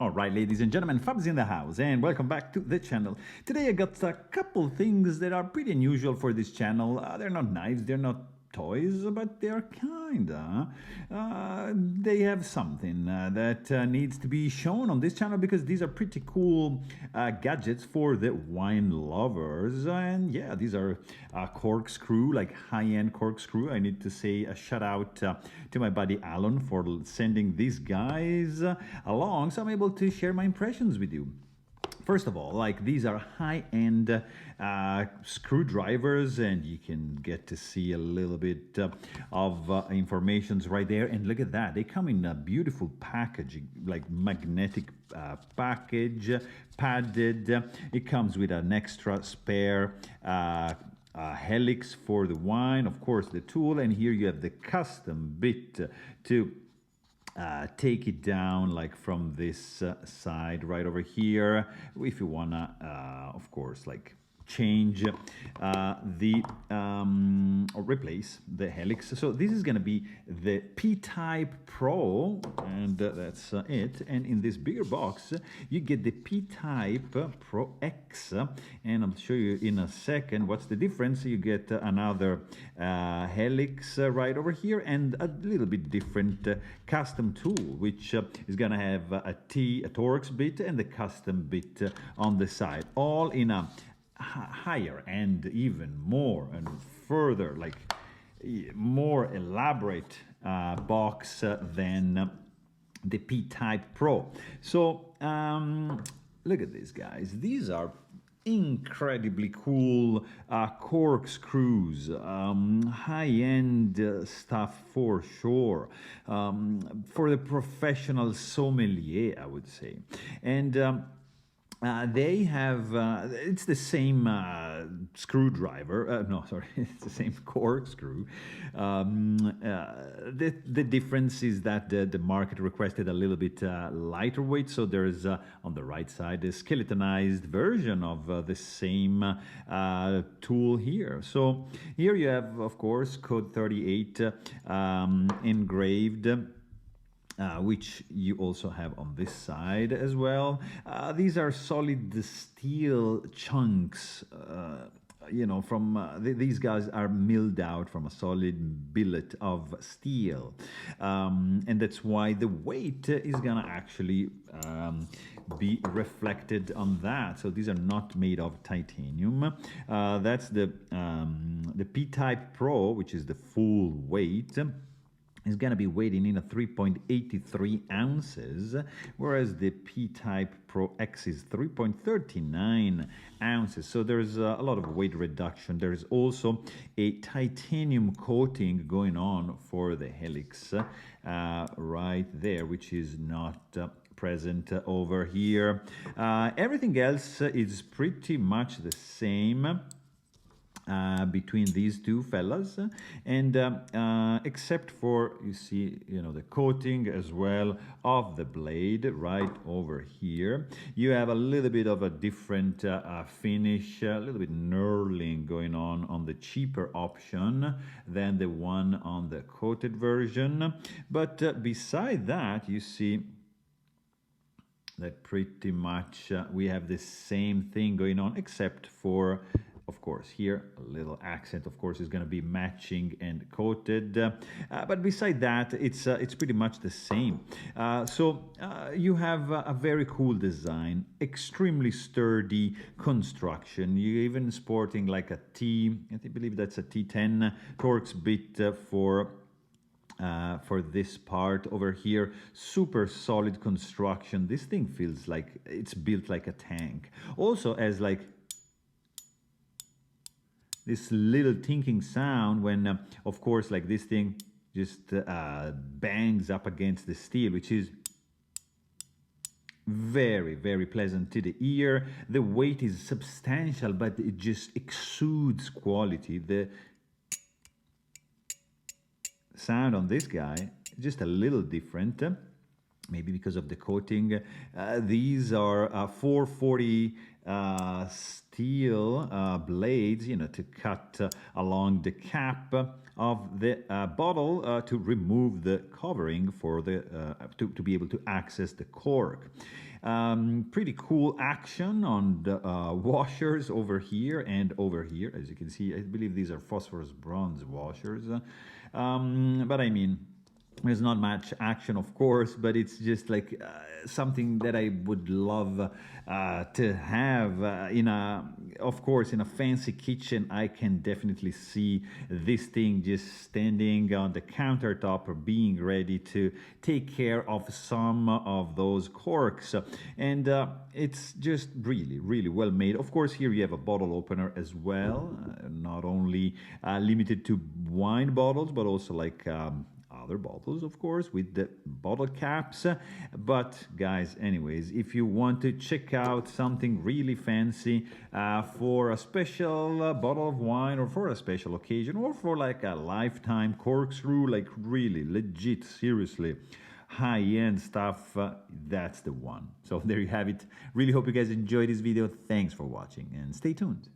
All right, ladies and gentlemen, Fabs in the house, and welcome back to the channel. Today I got a couple things that are pretty unusual for this channel. They're not knives, they're not toys, but they're kinda. They have something that needs to be shown on this channel because these are pretty cool gadgets for the wine lovers. And yeah, these are corkscrew, like high-end corkscrew. I need to say a shout out to my buddy Alan for sending these guys along, so I'm able to share my impressions with you. First of all, like these are high-end screwdrivers, and you can get to see a little bit of informations right there. And look at that, they come in a beautiful packaging, like magnetic package, padded. It comes with an extra spare helix for the wine, of course, the tool, and here you have the custom bit to take it down, like from this side right over here, if you wanna of course like change or replace the helix. So this is going to be the P-Type Pro, and that's it. And in this bigger box you get the P-Type Pro X, and I'll show you in a second what's the difference. You get another helix right over here, and a little bit different custom tool, which is going to have a Torx bit and the custom bit on the side, all in a higher and even more and further, like more elaborate box than the P-Type Pro. So look at these guys. These are incredibly cool corkscrews, high-end stuff for sure, for the professional sommelier, I would say. And they have, it's the same screwdriver, no, sorry, it's the same corkscrew. The difference is that the market requested a little bit lighter weight, so there's on the right side a skeletonized version of the same tool here. So here you have, of course, code 38 engraved, which you also have on this side as well. These are solid steel chunks, you know, from these guys are milled out from a solid billet of steel, and that's why the weight is gonna actually be reflected on that. So these are not made of titanium. That's the P-Type Pro, which is the full weight, is going to be weighing in at 3.83 ounces, whereas the P-Type Pro X is 3.39 ounces. So there's a lot of weight reduction. There's also a titanium coating going on for the helix right there, which is not present over here. Everything else is pretty much the same between these two fellas, and except for, you see, you know, the coating as well of the blade right over here. You have a little bit of a different finish, a little bit knurling going on the cheaper option than the one on the coated version. But beside that, you see that pretty much we have the same thing going on, except for, of course, here a little accent, of course, is going to be matching and coated, but beside that, it's pretty much the same. So you have a very cool design, extremely sturdy construction. You even sporting like a I believe that's a T10 Torx bit for this part over here. Super solid construction. This thing feels like it's built like a tank. Also as like this little tinking sound when, of course, like this thing just bangs up against the steel, which is very, very pleasant to the ear. The weight is substantial, but it just exudes quality. The sound on this guy just a little different, maybe because of the coating. These are 440 steel blades, you know, to cut along the cap of the bottle to remove the covering for the to be able to access the cork. Pretty cool action on the washers over here and over here. As you can see, I believe these are phosphorus bronze washers. But I mean, there's not much action, of course, but it's just like something that I would love to have of course, in a fancy kitchen. I can definitely see this thing just standing on the countertop or being ready to take care of some of those corks. And it's just really, really well made. Of course, here you have a bottle opener as well, not only limited to wine bottles, but also like other bottles, of course, with the bottle caps. But guys, anyways, if you want to check out something really fancy for a special bottle of wine, or for a special occasion, or for like a lifetime corkscrew, like really legit, seriously high-end stuff, that's the one. So there you have it. Really hope you guys enjoyed this video. Thanks for watching and stay tuned.